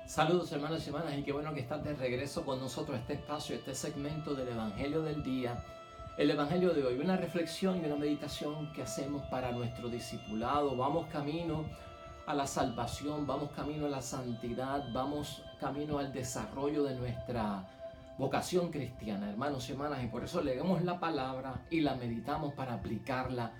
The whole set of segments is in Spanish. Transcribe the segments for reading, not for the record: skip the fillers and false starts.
Saludos hermanos y hermanas, y qué bueno que estás de regreso con nosotros a este espacio, este segmento del Evangelio del Día. El Evangelio de hoy, una reflexión y una meditación que hacemos para nuestro discipulado. Vamos camino a la salvación, vamos camino a la santidad, vamos camino al desarrollo de nuestra vocación cristiana, hermanos y hermanas, y por eso leemos la palabra y la meditamos para aplicarla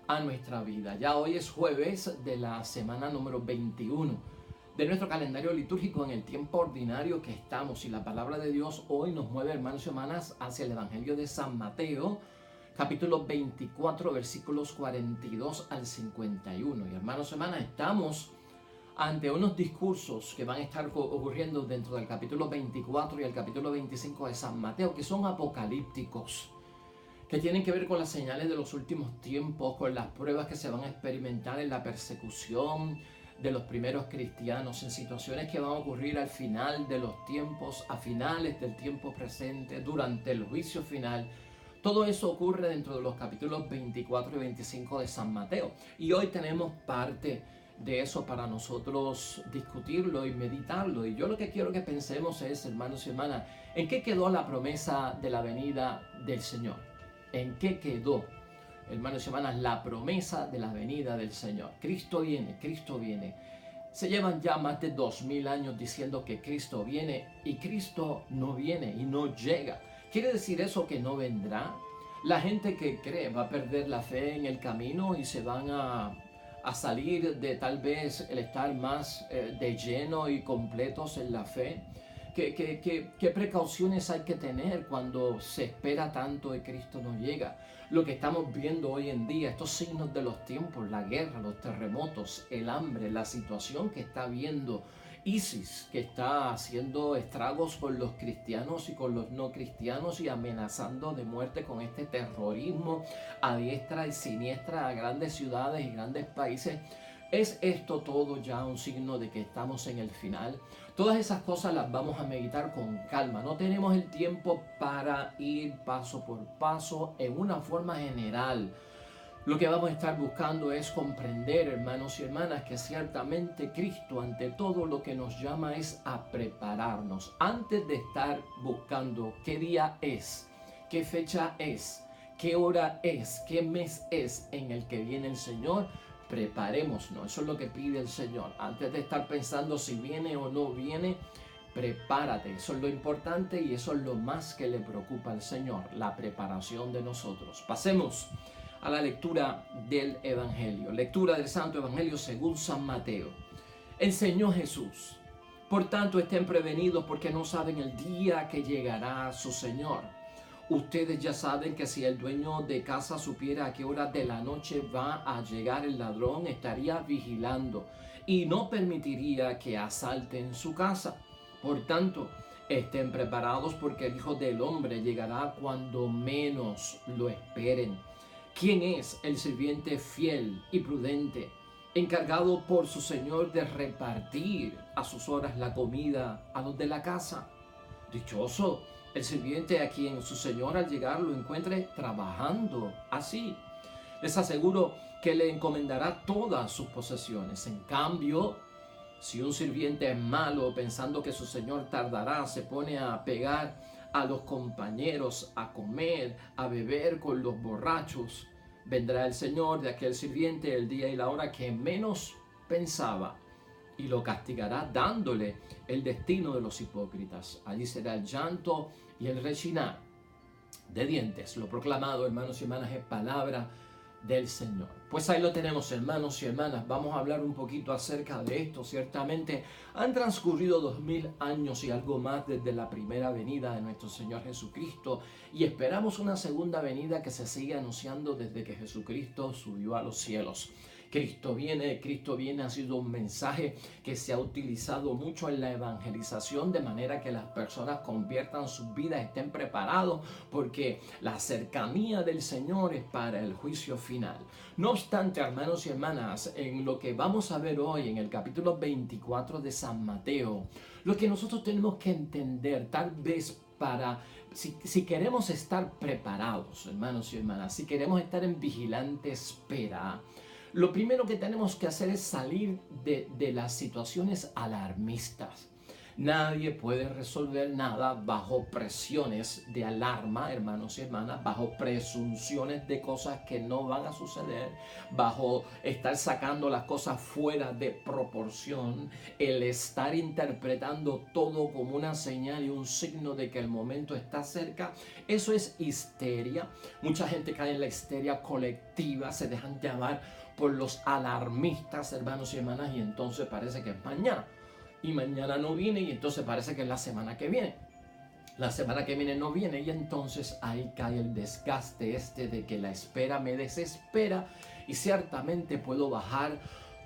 a nuestra vida. Ya hoy es jueves de la semana número 21 de nuestro calendario litúrgico en el tiempo ordinario que estamos, y la palabra de Dios hoy nos mueve, hermanos y hermanas, hacia el Evangelio de San Mateo, capítulo 24, versículos 42 al 51. Y hermanos y hermanas, estamos ante unos discursos que van a estar ocurriendo dentro del capítulo 24 y el capítulo 25 de San Mateo, que son apocalípticos, que tienen que ver con las señales de los últimos tiempos, con las pruebas que se van a experimentar en la persecución de los primeros cristianos, en situaciones que van a ocurrir al final de los tiempos, a finales del tiempo presente, durante el juicio final. Todo eso ocurre dentro de los capítulos 24 y 25 de San Mateo. Y hoy tenemos parte de eso para nosotros discutirlo y meditarlo. Y yo lo que quiero que pensemos es, hermanos y hermanas, ¿en qué quedó la promesa de la venida del Señor? ¿En qué quedó, hermanos y hermanas, la promesa de la venida del Señor? Cristo viene, Cristo viene. Se llevan ya más de 2000 años diciendo que Cristo viene y Cristo no viene y no llega. ¿Quiere decir eso que no vendrá? La gente que cree va a perder la fe en el camino y se van a salir de tal vez el estar más de lleno y completos en la fe. ¿Qué precauciones hay que tener cuando se espera tanto y Cristo no llega? Lo que estamos viendo hoy en día, estos signos de los tiempos, la guerra, los terremotos, el hambre, la situación que está viendo ISIS, que está haciendo estragos con los cristianos y con los no cristianos y amenazando de muerte con este terrorismo a diestra y siniestra a grandes ciudades y grandes países. ¿Es esto todo ya un signo de que estamos en el final? Todas esas cosas las vamos a meditar con calma. No tenemos el tiempo para ir paso por paso en una forma general. Lo que vamos a estar buscando es comprender, hermanos y hermanas, que ciertamente Cristo ante todo lo que nos llama es a prepararnos. Antes de estar buscando qué día es, qué fecha es, qué hora es, qué mes es en el que viene el Señor, preparémonos. Eso es lo que pide el Señor. Antes de estar pensando si viene o no viene, prepárate. Eso es lo importante y eso es lo más que le preocupa al Señor, la preparación de nosotros. Pasemos a la lectura del Evangelio. Lectura del Santo Evangelio según San Mateo. Enseñó Jesús: por tanto, estén prevenidos porque no saben el día que llegará su Señor. Ustedes ya saben que si el dueño de casa supiera a qué hora de la noche va a llegar el ladrón, estaría vigilando y no permitiría que asalten su casa. Por tanto, estén preparados porque el Hijo del Hombre llegará cuando menos lo esperen. ¿Quién es el sirviente fiel y prudente, encargado por su Señor de repartir a sus horas la comida a los de la casa? Dichoso el sirviente a quien su señor al llegar lo encuentre trabajando así. Les aseguro que le encomendará todas sus posesiones. En cambio, si un sirviente es malo, pensando que su señor tardará, se pone a pegar a los compañeros, a comer, a beber con los borrachos, vendrá el señor de aquel sirviente el día y la hora que menos pensaba y lo castigará dándole el destino de los hipócritas. Allí será el llanto y el rechinar de dientes. Lo proclamado, hermanos y hermanas, es palabra del Señor. Pues ahí lo tenemos, hermanos y hermanas. Vamos a hablar un poquito acerca de esto. Ciertamente han transcurrido 2000 años y algo más desde la primera venida de nuestro Señor Jesucristo, y esperamos una segunda venida que se sigue anunciando desde que Jesucristo subió a los cielos. Cristo viene ha sido un mensaje que se ha utilizado mucho en la evangelización, de manera que las personas conviertan sus vidas, estén preparados, porque la cercanía del Señor es para el juicio final. No obstante, hermanos y hermanas, en lo que vamos a ver hoy en el capítulo 24 de San Mateo, lo que nosotros tenemos que entender, tal vez para, si queremos estar preparados, hermanos y hermanas, si queremos estar en vigilante espera, lo primero que tenemos que hacer es salir de las situaciones alarmistas. Nadie puede resolver nada bajo presiones de alarma, hermanos y hermanas, bajo presunciones de cosas que no van a suceder, bajo estar sacando las cosas fuera de proporción, el estar interpretando todo como una señal y un signo de que el momento está cerca. Eso es histeria. Mucha gente cae en la histeria colectiva, se dejan llevar por los alarmistas, hermanos y hermanas, y entonces parece que es mañana. Y mañana no viene y entonces parece que es la semana que viene. La semana que viene no viene y entonces ahí cae el desgaste de que la espera me desespera y ciertamente puedo bajar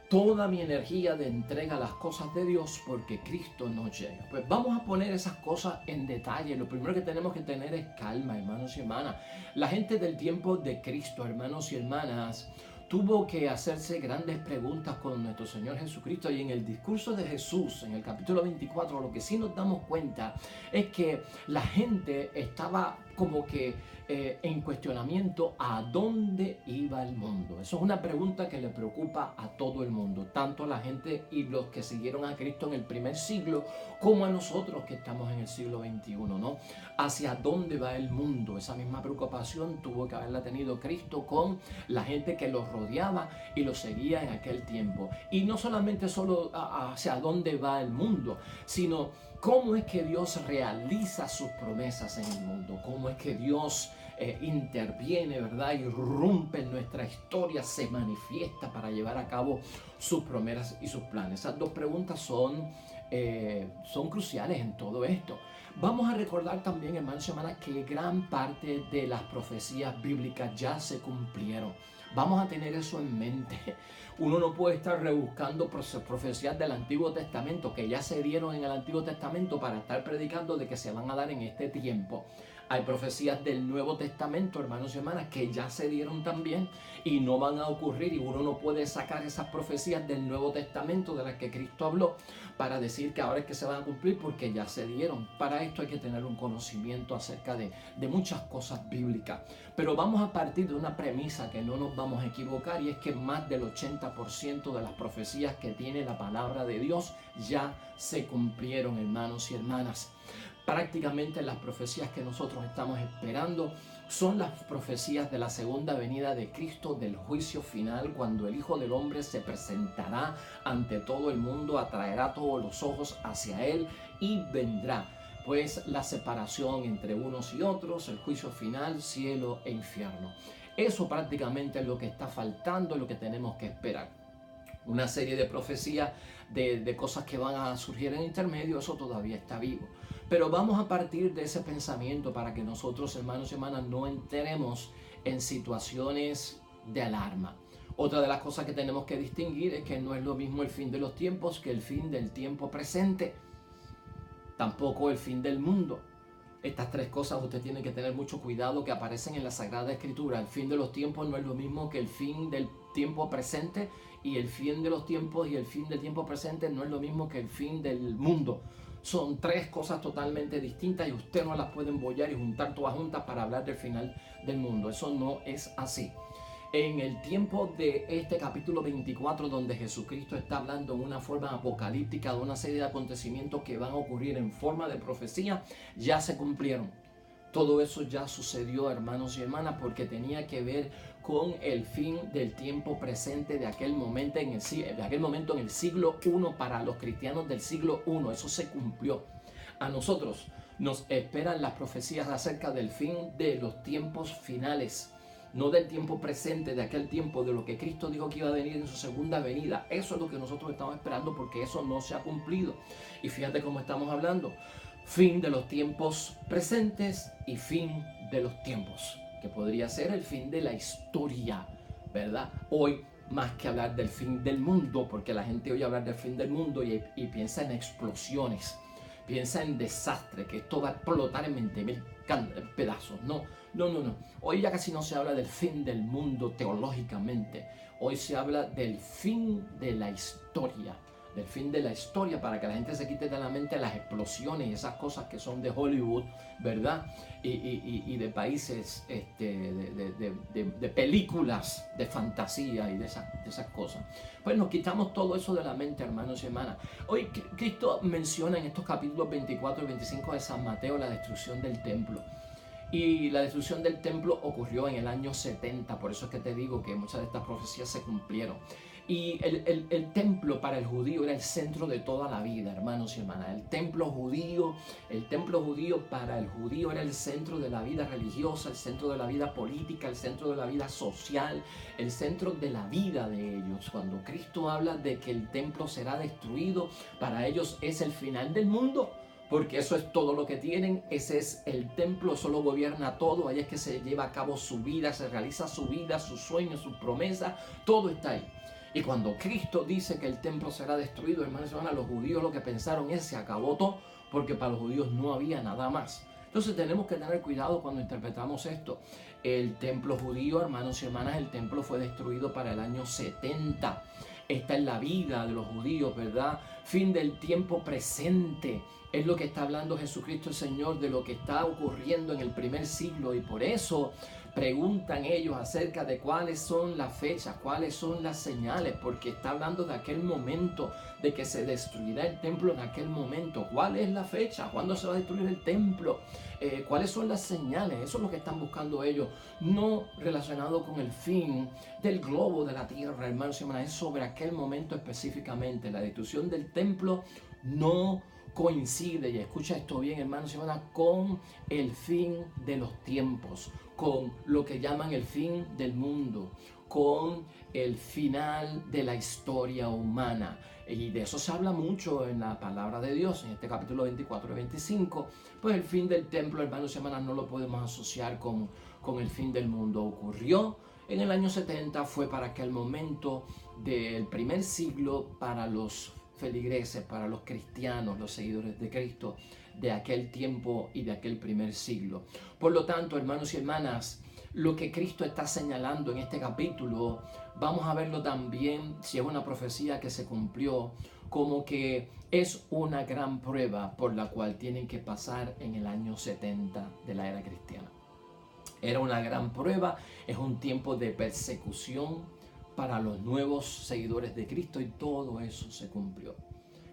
toda mi energía de entrega a las cosas de Dios porque Cristo no llega. Pues vamos a poner esas cosas en detalle. Lo primero que tenemos que tener es calma, hermanos y hermanas. La gente del tiempo de Cristo, hermanos y hermanas, tuvo que hacerse grandes preguntas con nuestro Señor Jesucristo, y en el discurso de Jesús, en el capítulo 24, lo que sí nos damos cuenta es que la gente estaba como que en cuestionamiento a dónde iba el mundo. Eso es una pregunta que le preocupa a todo el mundo, tanto a la gente y los que siguieron a Cristo en el primer siglo, como a nosotros que estamos en el siglo XXI, ¿no? ¿Hacia dónde va el mundo? Esa misma preocupación tuvo que haberla tenido Cristo con la gente que los rodeaba y los seguía en aquel tiempo. Y no solamente solo hacia dónde va el mundo, sino cómo es que Dios realiza sus promesas en el mundo, cómo es que Dios interviene, ¿verdad? Irrumpe en nuestra historia, se manifiesta para llevar a cabo sus promesas y sus planes. Esas dos preguntas son cruciales en todo esto. Vamos a recordar también, hermanos y hermanas, que gran parte de las profecías bíblicas ya se cumplieron. Vamos a tener eso en mente. Uno no puede estar rebuscando profecías del Antiguo Testamento que ya se dieron en el Antiguo Testamento para estar predicando de que se van a dar en este tiempo. Hay profecías del Nuevo Testamento, hermanos y hermanas, que ya se dieron también y no van a ocurrir, y uno no puede sacar esas profecías del Nuevo Testamento de las que Cristo habló para decir que ahora es que se van a cumplir porque ya se dieron. Para esto hay que tener un conocimiento acerca de muchas cosas bíblicas. Pero vamos a partir de una premisa que no nos vamos a equivocar, y es que más del 80% de las profecías que tiene la palabra de Dios ya se cumplieron, hermanos y hermanas. Prácticamente las profecías que nosotros estamos esperando son las profecías de la segunda venida de Cristo, del juicio final, cuando el Hijo del Hombre se presentará ante todo el mundo, atraerá todos los ojos hacia Él y vendrá. Pues la separación entre unos y otros, el juicio final, cielo e infierno. Eso prácticamente es lo que está faltando, lo que tenemos que esperar. Una serie de profecías de cosas que van a surgir en intermedio, eso todavía está vivo. Pero vamos a partir de ese pensamiento para que nosotros, hermanos y hermanas, no entremos en situaciones de alarma. Otra de las cosas que tenemos que distinguir es que no es lo mismo el fin de los tiempos que el fin del tiempo presente. Tampoco el fin del mundo. Estas tres cosas usted tiene que tener mucho cuidado, que aparecen en la Sagrada Escritura. El fin de los tiempos no es lo mismo que el fin del tiempo presente, y el fin de los tiempos y el fin del tiempo presente no es lo mismo que el fin del mundo. Son tres cosas totalmente distintas y usted no las puede embollar y juntar todas juntas para hablar del final del mundo. Eso no es así. En el tiempo de este capítulo 24, donde Jesucristo está hablando en una forma apocalíptica de una serie de acontecimientos que van a ocurrir en forma de profecía, ya se cumplieron. Todo eso ya sucedió, hermanos y hermanas, porque tenía que ver con el fin del tiempo presente de aquel momento en el siglo I, para los cristianos del siglo I. Eso se cumplió. A nosotros nos esperan las profecías acerca del fin de los tiempos finales, no del tiempo presente, de aquel tiempo, de lo que Cristo dijo que iba a venir en su segunda venida. Eso es lo que nosotros estamos esperando, porque eso no se ha cumplido. Y fíjate cómo estamos hablando: fin de los tiempos presentes y fin de los tiempos, que podría ser el fin de la historia, ¿verdad? Hoy, más que hablar del fin del mundo, porque la gente oye hablar del fin del mundo y piensa en explosiones, piensa en desastre, que esto va a explotar en 20.000 pedazos. No. Hoy ya casi no se habla del fin del mundo teológicamente. Hoy se habla del fin de la historia, del fin de la historia, para que la gente se quite de la mente las explosiones y esas cosas que son de Hollywood, ¿verdad? Y de países, de películas de fantasía y de esas cosas. Pues nos quitamos todo eso de la mente, hermanos y hermanas. Hoy Cristo menciona en estos capítulos 24 y 25 de San Mateo la destrucción del templo. Y la destrucción del templo ocurrió en el año 70, por eso es que te digo que muchas de estas profecías se cumplieron. Y el templo para el judío era el centro de toda la vida, hermanos y hermanas. El templo judío para el judío era el centro de la vida religiosa, el centro de la vida política, el centro de la vida social, el centro de la vida de ellos. Cuando Cristo habla de que el templo será destruido, para ellos es el final del mundo. Porque eso es todo lo que tienen, ese es el templo, eso lo gobierna todo, ahí es que se lleva a cabo su vida, se realiza su vida, sus sueños, sus promesas, todo está ahí. Y cuando Cristo dice que el templo será destruido, hermanos y hermanas, los judíos lo que pensaron es se acabó todo, porque para los judíos no había nada más. Entonces tenemos que tener cuidado cuando interpretamos esto. El templo judío, hermanos y hermanas, el templo fue destruido para el año 70. Esta es la vida de los judíos, ¿verdad? Fin del tiempo presente. Es lo que está hablando Jesucristo el Señor de lo que está ocurriendo en el primer siglo. Y por eso preguntan ellos acerca de cuáles son las fechas, cuáles son las señales, porque está hablando de aquel momento, de que se destruirá el templo en aquel momento. ¿Cuál es la fecha? ¿Cuándo se va a destruir el templo? ¿Cuáles son las señales? Eso es lo que están buscando ellos, no relacionado con el fin del globo de la tierra, hermanos y hermanas, es sobre aquel momento específicamente. La destrucción del templo no coincide, y escucha esto bien, hermanos y hermanas, con el fin de los tiempos, con lo que llaman el fin del mundo, con el final de la historia humana. Y de eso se habla mucho en la palabra de Dios, en este capítulo 24 y 25. Pues el fin del templo, hermanos y hermanas, no lo podemos asociar con el fin del mundo. Ocurrió en el año 70, fue para aquel momento del primer siglo, para los feligreses, para los cristianos, los seguidores de Cristo de aquel tiempo y de aquel primer siglo. Por lo tanto, hermanos y hermanas, lo que Cristo está señalando en este capítulo, vamos a verlo también, si es una profecía que se cumplió, como que es una gran prueba por la cual tienen que pasar en el año 70 de la era cristiana. Era una gran prueba, es un tiempo de persecución para los nuevos seguidores de Cristo, y todo eso se cumplió.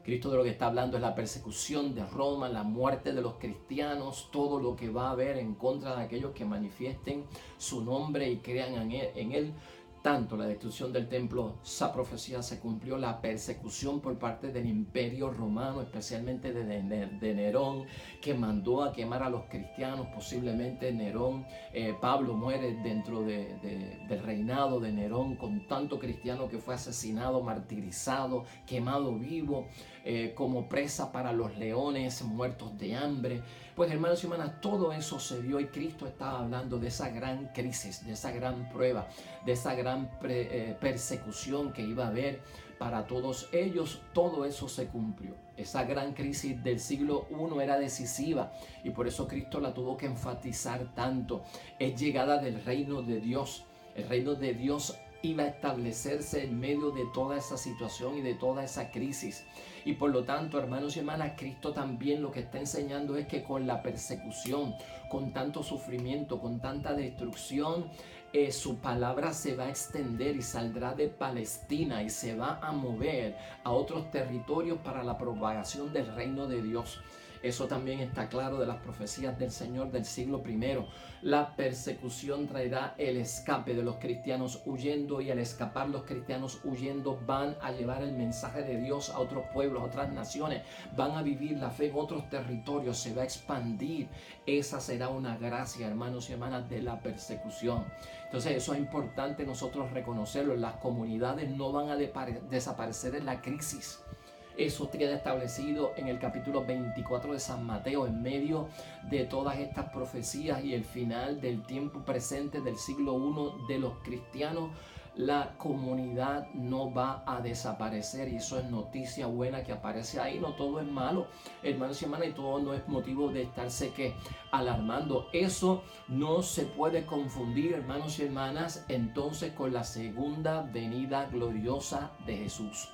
Cristo de lo que está hablando es la persecución de Roma, la muerte de los cristianos, todo lo que va a haber en contra de aquellos que manifiesten su nombre y crean en él. Tanto la destrucción del templo, esa profecía se cumplió, la persecución por parte del imperio romano, especialmente de Nerón, que mandó a quemar a los cristianos. Posiblemente Nerón, Pablo muere dentro del reinado de Nerón, con tanto cristiano que fue asesinado, martirizado, quemado vivo, como presa para los leones, muertos de hambre. Pues hermanos y hermanas, todo eso se dio, y Cristo estaba hablando de esa gran crisis, de esa gran prueba, de esa gran persecución que iba a haber para todos ellos. Todo eso se cumplió. Esa gran crisis del siglo I era decisiva, y por eso Cristo la tuvo que enfatizar tanto. Es llegada del reino de Dios. El reino de Dios iba a establecerse en medio de toda esa situación y de toda esa crisis. Y por lo tanto, hermanos y hermanas, Cristo también lo que está enseñando es que con la persecución, con tanto sufrimiento, con tanta destrucción, su palabra se va a extender y saldrá de Palestina y se va a mover a otros territorios para la propagación del reino de Dios. Eso también está claro de las profecías del Señor del siglo I. La persecución traerá el escape de los cristianos huyendo, y al escapar los cristianos huyendo van a llevar el mensaje de Dios a otros pueblos, a otras naciones. Van a vivir la fe en otros territorios, se va a expandir. Esa será una gracia, hermanos y hermanas, de la persecución. Entonces eso es importante nosotros reconocerlo. Las comunidades no van a desaparecer en la crisis. Eso queda establecido en el capítulo 24 de San Mateo, en medio de todas estas profecías y el final del tiempo presente del siglo I de los cristianos. La comunidad no va a desaparecer, y eso es noticia buena que aparece ahí. No todo es malo, hermanos y hermanas, y todo no es motivo de estarse alarmando. Eso no se puede confundir, hermanos y hermanas, entonces con la segunda venida gloriosa de Jesús.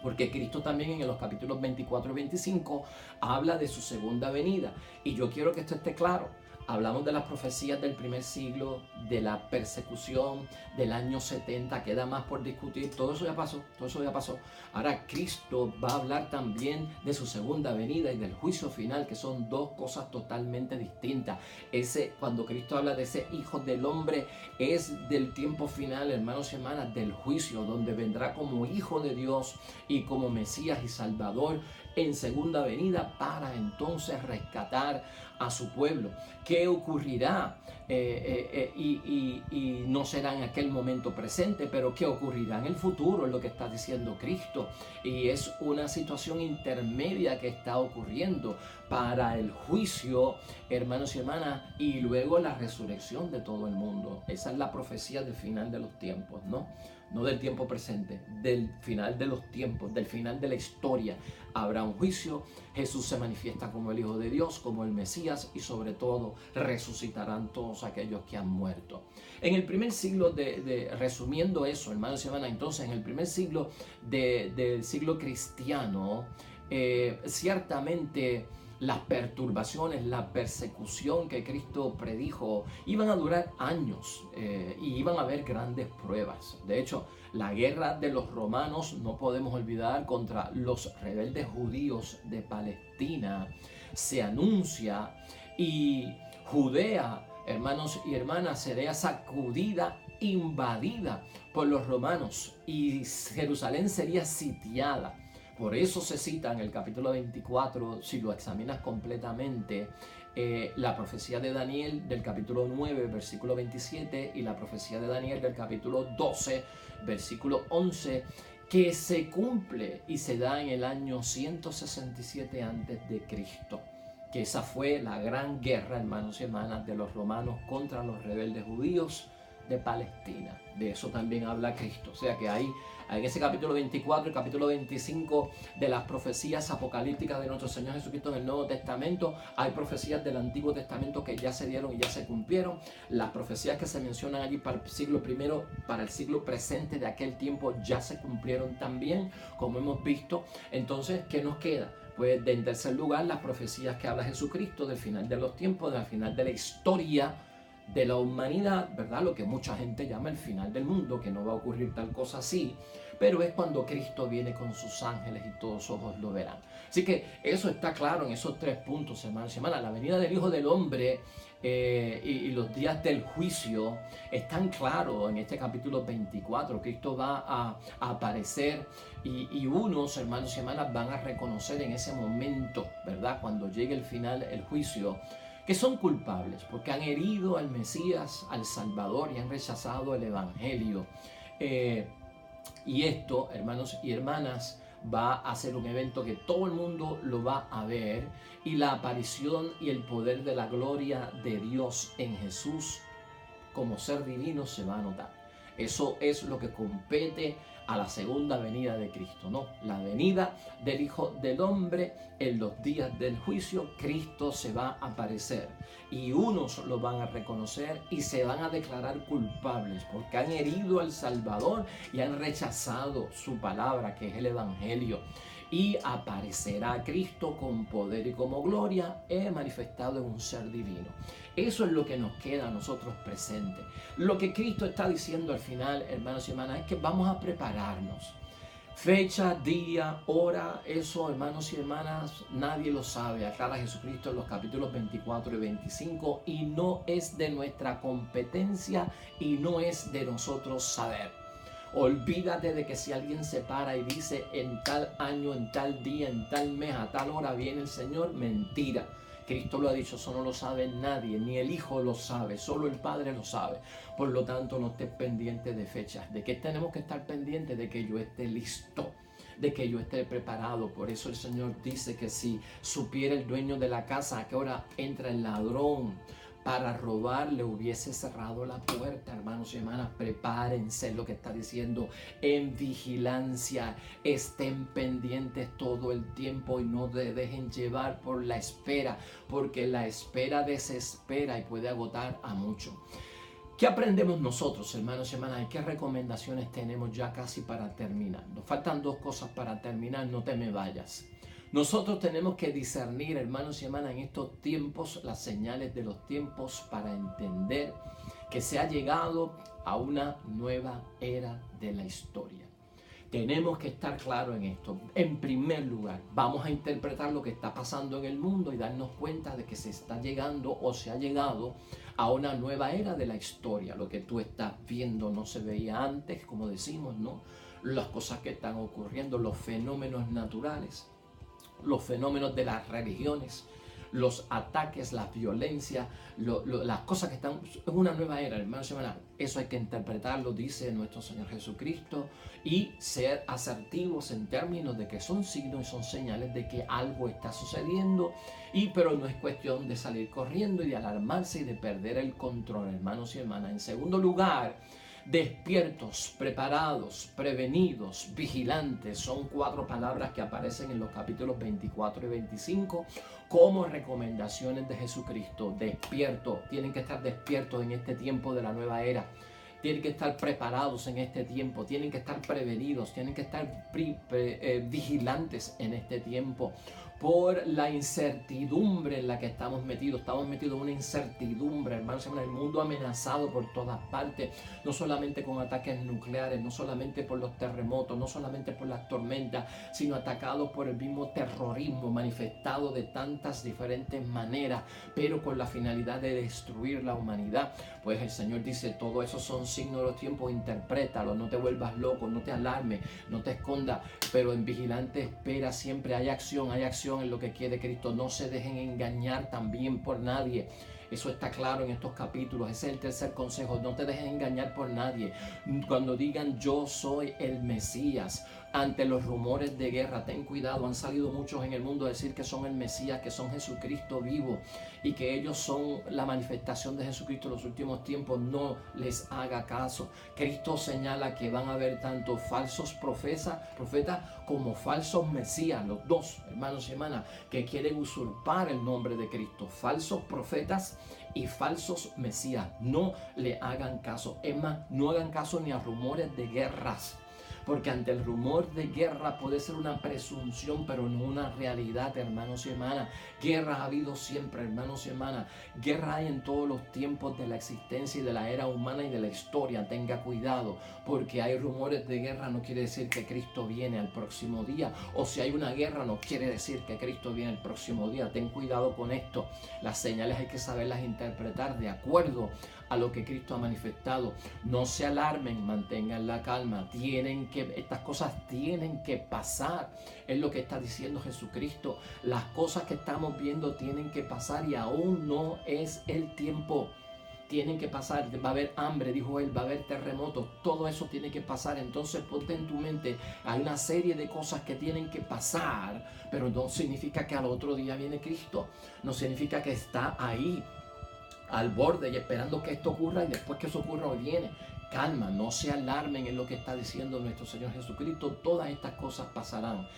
Porque Cristo también en los capítulos 24 y 25 habla de su segunda venida. Y yo quiero que esto esté claro. Hablamos de las profecías del primer siglo, de la persecución del año 70, queda más por discutir, todo eso ya pasó, todo eso ya pasó. Ahora Cristo va a hablar también de su segunda venida y del juicio final, que son dos cosas totalmente distintas. Cuando Cristo habla de ese Hijo del Hombre, es del tiempo final, hermanos y hermanas, del juicio, donde vendrá como Hijo de Dios y como Mesías y Salvador en segunda venida para entonces rescatar a su pueblo. ¿Qué ocurrirá? Y no será en aquel momento presente, pero ¿qué ocurrirá en el futuro? Es lo que está diciendo Cristo. Y es una situación intermedia que está ocurriendo para el juicio, hermanos y hermanas, y luego la resurrección de todo el mundo. Esa es la profecía del final de los tiempos, ¿no? No del tiempo presente, del final de los tiempos, del final de la historia. Habrá un juicio, Jesús se manifiesta como el Hijo de Dios, como el Mesías, y sobre todo resucitarán todos aquellos que han muerto. En el primer siglo, resumiendo eso, hermanos y hermanas, entonces en el primer siglo del siglo cristiano, ciertamente las perturbaciones, la persecución que Cristo predijo iban a durar años y iban a haber grandes pruebas. De hecho, la guerra de los romanos, no podemos olvidar, contra los rebeldes judíos de Palestina se anuncia, y Judea, hermanos y hermanas, sería sacudida, invadida por los romanos, y Jerusalén sería sitiada. Por eso se cita en el capítulo 24, si lo examinas completamente, la profecía de Daniel del capítulo 9, versículo 27, y la profecía de Daniel del capítulo 12, versículo 11, que se cumple y se da en el año 167 a.C., que esa fue la gran guerra, hermanos y hermanas, de los romanos contra los rebeldes judíos de Palestina. De eso también habla Cristo. O sea que ahí, en ese capítulo 24 y capítulo 25 de las profecías apocalípticas de nuestro Señor Jesucristo en el Nuevo Testamento, hay profecías del Antiguo Testamento que ya se dieron y ya se cumplieron. Las profecías que se mencionan allí para el siglo primero, para el siglo presente de aquel tiempo, ya se cumplieron también, como hemos visto. Entonces, ¿qué nos queda? Pues en tercer lugar, las profecías que habla Jesucristo del final de los tiempos, del final de la historia de la humanidad, ¿verdad? Lo que mucha gente llama el final del mundo, que no va a ocurrir tal cosa así, pero es cuando Cristo viene con sus ángeles y todos ojos lo verán. Así que eso está claro en esos tres puntos, hermanos y hermanas. La venida del Hijo del Hombre y los días del juicio están claros en este capítulo 24. Cristo va a aparecer y unos, hermanos y hermanas, van a reconocer en ese momento, ¿verdad? Cuando llegue el final, el juicio, que son culpables porque han herido al Mesías, al Salvador, y han rechazado el Evangelio. Y esto, hermanos y hermanas, va a ser un evento que todo el mundo lo va a ver, y la aparición y el poder de la gloria de Dios en Jesús como ser divino se va a notar. Eso es lo que compete a la segunda venida de Cristo, ¿no? La venida del Hijo del Hombre en los días del juicio. Cristo se va a aparecer y unos lo van a reconocer y se van a declarar culpables porque han herido al Salvador y han rechazado su palabra, que es el Evangelio. Y aparecerá Cristo con poder y como gloria, manifestado en un ser divino. Eso es lo que nos queda a nosotros presentes. Lo que Cristo está diciendo al final, hermanos y hermanas, es que vamos a prepararnos. Fecha, día, hora, eso, hermanos y hermanas, nadie lo sabe. Aclara Jesucristo en los capítulos 24 y 25, y no es de nuestra competencia y no es de nosotros saber. Olvídate de que si alguien se para y dice en tal año, en tal día, en tal mes, a tal hora viene el Señor, mentira. Cristo lo ha dicho, eso no lo sabe nadie, ni el Hijo lo sabe, solo el Padre lo sabe. Por lo tanto, no estés pendiente de fechas. ¿De qué tenemos que estar pendientes? De que yo esté listo, de que yo esté preparado. Por eso el Señor dice que si supiera el dueño de la casa a qué hora entra el ladrón para robar, le hubiese cerrado la puerta. Hermanos y hermanas, prepárense, lo que está diciendo, en vigilancia, estén pendientes todo el tiempo y no se dejen llevar por la espera, porque la espera desespera y puede agotar a muchos. ¿Qué aprendemos nosotros, hermanos y hermanas? ¿Y qué recomendaciones tenemos ya casi para terminar? Nos faltan 2 cosas para terminar, no te me vayas. Nosotros tenemos que discernir, hermanos y hermanas, en estos tiempos, las señales de los tiempos para entender que se ha llegado a una nueva era de la historia. Tenemos que estar claros en esto. En primer lugar, vamos a interpretar lo que está pasando en el mundo y darnos cuenta de que se está llegando o se ha llegado a una nueva era de la historia. Lo que tú estás viendo no se veía antes, como decimos, ¿no? Las cosas que están ocurriendo, los fenómenos naturales, los fenómenos de las religiones, los ataques, la violencia, las cosas que están... Es una nueva era, hermanos y hermanas. Eso hay que interpretarlo, dice nuestro Señor Jesucristo, y ser asertivos en términos de que son signos y son señales de que algo está sucediendo, pero no es cuestión de salir corriendo y de alarmarse y de perder el control, hermanos y hermanas. En segundo lugar, despiertos, preparados, prevenidos, vigilantes. Son 4 palabras que aparecen en los capítulos 24 y 25 como recomendaciones de Jesucristo. Despiertos, tienen que estar despiertos en este tiempo de la nueva era. Tienen que estar preparados en este tiempo, tienen que estar prevenidos, tienen que estar vigilantes en este tiempo. Por la incertidumbre en la que estamos metidos en una incertidumbre, hermanos, el mundo amenazado por todas partes, no solamente con ataques nucleares, no solamente por los terremotos, no solamente por las tormentas, sino atacados por el mismo terrorismo manifestado de tantas diferentes maneras, pero con la finalidad de destruir la humanidad. Pues el Señor dice, todo eso son signos de los tiempos, interprétalo, no te vuelvas loco, no te alarmes, no te escondas, pero en vigilante espera siempre. Hay acción en lo que quiere Cristo. No se dejen engañar también por nadie. Eso está claro en estos capítulos. Ese es el tercer consejo. No te dejes engañar por nadie. Cuando digan yo soy el Mesías, ante los rumores de guerra, ten cuidado. Han salido muchos en el mundo a decir que son el Mesías, que son Jesucristo vivo y que ellos son la manifestación de Jesucristo en los últimos tiempos. No les haga caso. Cristo señala que van a haber tanto falsos profetas como falsos Mesías, los dos, hermanos y hermanas, que quieren usurpar el nombre de Cristo. Falsos profetas y falsos Mesías. No le hagan caso. Es más, no hagan caso ni a rumores de guerras. Porque ante el rumor de guerra puede ser una presunción, pero no una realidad, hermanos y hermanas. Guerra ha habido siempre, hermanos y hermanas. Guerra hay en todos los tiempos de la existencia y de la era humana y de la historia. Tenga cuidado, porque hay rumores de guerra no quiere decir que Cristo viene al próximo día. O si hay una guerra no quiere decir que Cristo viene el próximo día. Ten cuidado con esto. Las señales hay que saberlas interpretar de acuerdo a lo que Cristo ha manifestado. No se alarmen, mantengan la calma. Estas cosas tienen que pasar. Es lo que está diciendo Jesucristo. Las cosas que estamos viendo tienen que pasar y aún no es el tiempo. Tienen que pasar. Va a haber hambre, dijo él, va a haber terremotos. Todo eso tiene que pasar. Entonces ponte en tu mente, hay una serie de cosas que tienen que pasar, pero no significa que al otro día viene Cristo. No significa que está ahí al borde y esperando que esto ocurra y después que eso ocurra hoy viene. Calma, no se alarmen en lo que está diciendo nuestro Señor Jesucristo. Todas estas cosas pasarán.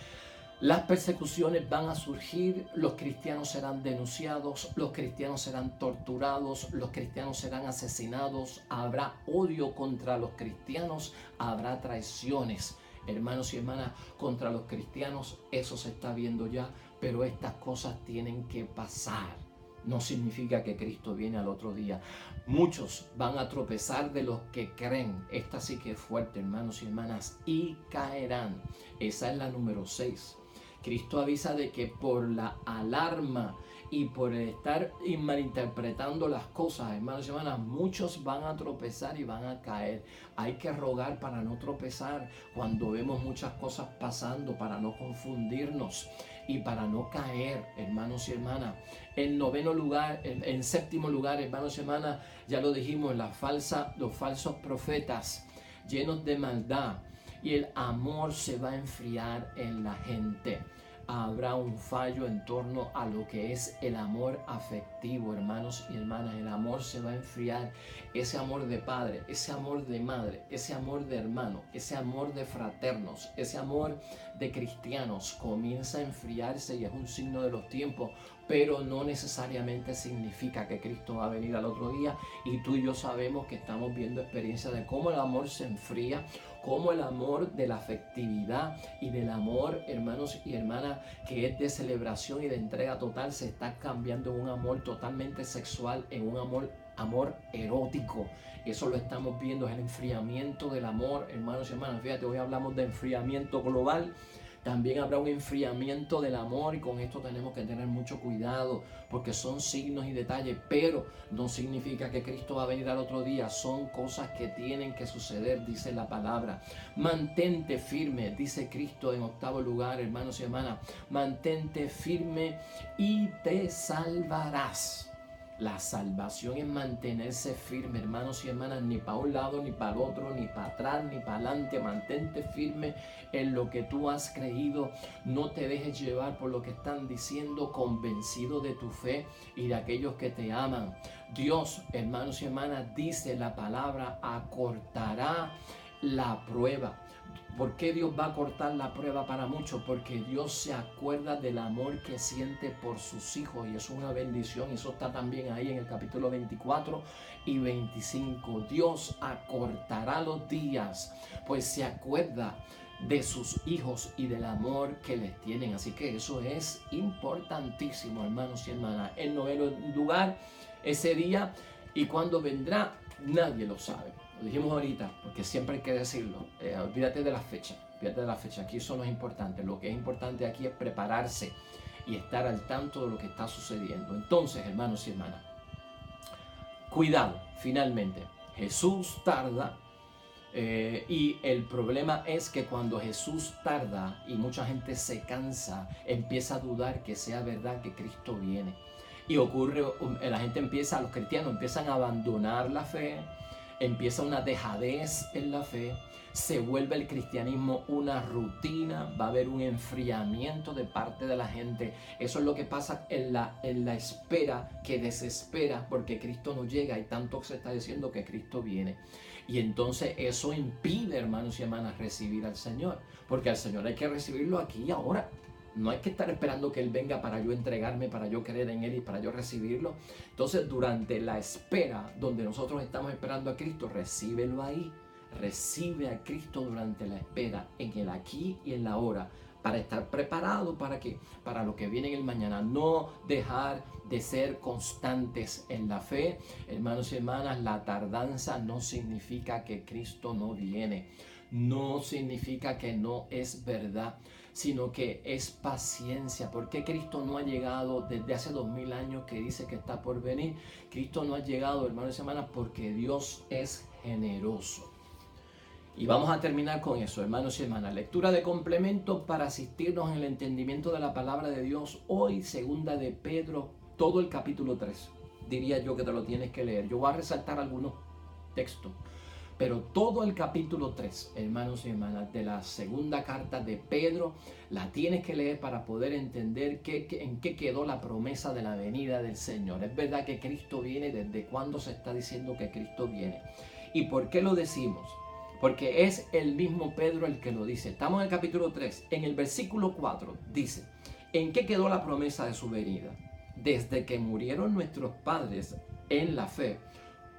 Las persecuciones van a surgir, los cristianos serán denunciados, los cristianos serán torturados, los cristianos serán asesinados, habrá odio contra los cristianos, habrá traiciones, hermanos y hermanas, contra los cristianos. Eso se está viendo ya, pero estas cosas tienen que pasar. No significa que Cristo viene al otro día. Muchos van a tropezar de los que creen. Esta sí que es fuerte, hermanos y hermanas, y caerán. Esa es la número 6. Cristo avisa de que por la alarma y por estar malinterpretando las cosas, hermanos y hermanas, muchos van a tropezar y van a caer. Hay que rogar para no tropezar cuando vemos muchas cosas pasando, para no confundirnos y para no caer, hermanos y hermanas. En séptimo lugar, hermanos y hermanas, ya lo dijimos, los falsos profetas llenos de maldad, y el amor se va a enfriar en la gente. habrá un fallo en torno a lo que es el amor afectivo, hermanos y hermanas. El amor se va a enfriar. Ese amor de padre, ese amor de madre, ese amor de hermano, ese amor de fraternos, ese amor de cristianos comienza a enfriarse y es un signo de los tiempos, pero no necesariamente significa que Cristo va a venir al otro día. Y tú y yo sabemos que estamos viendo experiencias de cómo el amor se enfría, cómo el amor de la afectividad y del amor, hermanos y hermanas, que es de celebración y de entrega total, se está cambiando en un amor totalmente sexual, en un amor erótico. Eso lo estamos viendo, es el enfriamiento del amor, hermanos y hermanas. Fíjate, hoy hablamos de enfriamiento global. También habrá un enfriamiento del amor y con esto tenemos que tener mucho cuidado porque son signos y detalles, pero no significa que Cristo va a venir al otro día. Son cosas que tienen que suceder, dice la palabra. Mantente firme, dice Cristo en 8º lugar, hermanos y hermanas. Mantente firme y te salvarás. La salvación es mantenerse firme, hermanos y hermanas, ni para un lado, ni para el otro, ni para atrás, ni para adelante. Mantente firme en lo que tú has creído. No te dejes llevar por lo que están diciendo, convencido de tu fe y de aquellos que te aman. Dios, hermanos y hermanas, dice la palabra, acortará la prueba. ¿Por qué Dios va a cortar la prueba para muchos? Porque Dios se acuerda del amor que siente por sus hijos y eso es una bendición. Eso está también ahí en el capítulo 24 y 25. Dios acortará los días, pues se acuerda de sus hijos y del amor que les tienen. Así que eso es importantísimo, hermanos y hermanas. En 9º lugar, ese día y cuándo vendrá, nadie lo sabe. Lo dijimos ahorita, porque siempre hay que decirlo. Olvídate de la fecha. Olvídate de la fecha. Aquí eso no es importante. Lo que es importante aquí es prepararse y estar al tanto de lo que está sucediendo. Entonces, hermanos y hermanas, cuidado, finalmente. Jesús tarda. Y el problema es que cuando Jesús tarda y mucha gente se cansa, empieza a dudar que sea verdad que Cristo viene. Y ocurre, la gente empieza, los cristianos empiezan a abandonar la fe. Empieza una dejadez en la fe, se vuelve el cristianismo una rutina, va a haber un enfriamiento de parte de la gente. Eso es lo que pasa en la espera que desespera porque Cristo no llega y tanto se está diciendo que Cristo viene. Y entonces eso impide, hermanos y hermanas, recibir al Señor, porque al Señor hay que recibirlo aquí y ahora. No hay que estar esperando que Él venga para yo entregarme, para yo creer en Él y para yo recibirlo. Entonces, durante la espera, donde nosotros estamos esperando a Cristo, recíbelo ahí. Recibe a Cristo durante la espera, en el aquí y en la ahora, para estar preparado para lo que viene en el mañana. No dejar de ser constantes en la fe. Hermanos y hermanas, la tardanza no significa que Cristo no viene. No significa que no es verdad, sino que es paciencia. ¿Por qué Cristo no ha llegado desde hace 2000 años que dice que está por venir? Cristo no ha llegado, hermanos y hermanas, porque Dios es generoso. Y vamos a terminar con eso, hermanos y hermanas. Lectura de complemento para asistirnos en el entendimiento de la palabra de Dios. Hoy, 2 de Pedro, todo el capítulo 3. Diría yo que te lo tienes que leer. Yo voy a resaltar algunos textos. Pero todo el capítulo 3, hermanos y hermanas, de la segunda carta de Pedro, la tienes que leer para poder entender en qué quedó la promesa de la venida del Señor. Es verdad que Cristo viene. ¿Desde cuándo se está diciendo que Cristo viene? ¿Y por qué lo decimos? Porque es el mismo Pedro el que lo dice. Estamos en el capítulo 3. En el versículo 4 dice, ¿en qué quedó la promesa de su venida? Desde que murieron nuestros padres en la fe,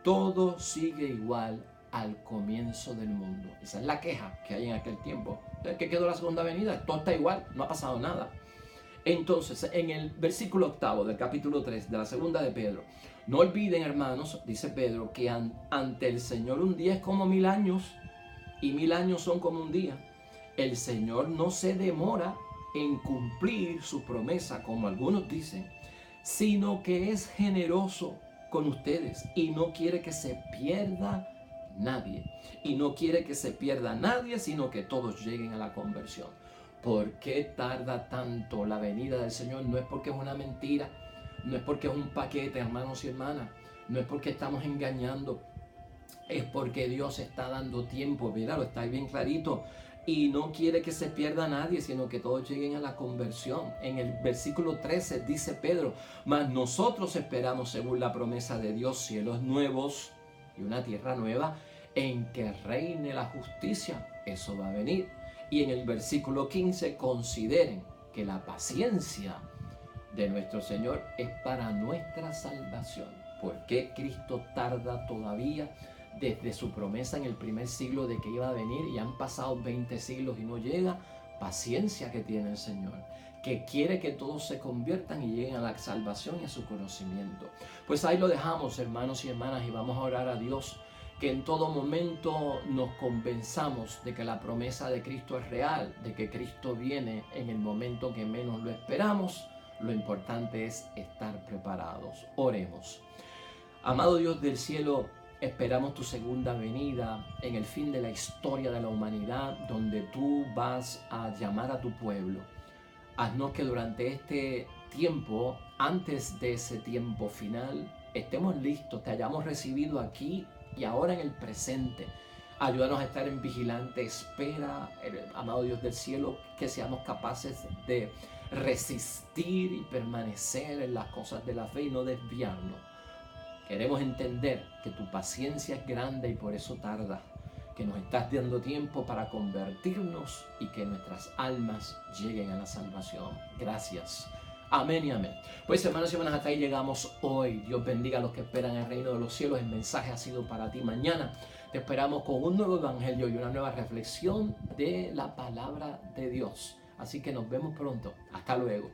todo sigue igual al comienzo del mundo. Esa es la queja que hay en aquel tiempo. ¿De qué quedó la segunda venida? Todo está igual, no ha pasado nada. Entonces, en el versículo 8 del capítulo 3 de la segunda de Pedro, no olviden, hermanos, dice Pedro, que ante el Señor un día es como 1000 años y 1000 años son como un día. El Señor no se demora en cumplir su promesa, como algunos dicen, sino que es generoso con ustedes y no quiere que se pierda nadie. Y no quiere que se pierda nadie, sino que todos lleguen a la conversión. ¿Por qué tarda tanto la venida del Señor? No es porque es una mentira, no es porque es un paquete, hermanos y hermanas, no es porque estamos engañando, es porque Dios está dando tiempo. Míralo, está ahí bien clarito. y no quiere que se pierda nadie, sino que todos lleguen a la conversión. En el versículo 13 dice Pedro: mas nosotros esperamos, según la promesa de Dios, cielos nuevos y una tierra nueva en que reine la justicia. Eso va a venir. Y en el versículo 15, consideren que la paciencia de nuestro Señor es para nuestra salvación. ¿Por qué Cristo tarda todavía desde su promesa en el primer siglo de que iba a venir, y han pasado 20 siglos y no llega? Paciencia que tiene el Señor, que quiere que todos se conviertan y lleguen a la salvación y a su conocimiento. Pues ahí lo dejamos, hermanos y hermanas, y vamos a orar a Dios que en todo momento nos convenzamos de que la promesa de Cristo es real, de que Cristo viene en el momento que menos lo esperamos. Lo importante es estar preparados. Oremos. Amado Dios del cielo, esperamos tu segunda venida en el fin de la historia de la humanidad, donde tú vas a llamar a tu pueblo. Haznos que durante este tiempo, antes de ese tiempo final, estemos listos, te hayamos recibido aquí y ahora en el presente. Ayúdanos a estar en vigilante espera, amado Dios del cielo, que seamos capaces de resistir y permanecer en las cosas de la fe y no desviarnos. Queremos entender que tu paciencia es grande y por eso tarda, que nos estás dando tiempo para convertirnos y que nuestras almas lleguen a la salvación. Gracias. Amén y amén. Pues hermanos y hermanas, hasta ahí llegamos hoy. Dios bendiga a los que esperan el reino de los cielos. El mensaje ha sido para ti. Mañana te esperamos con un nuevo evangelio y una nueva reflexión de la palabra de Dios. Así que nos vemos pronto. Hasta luego.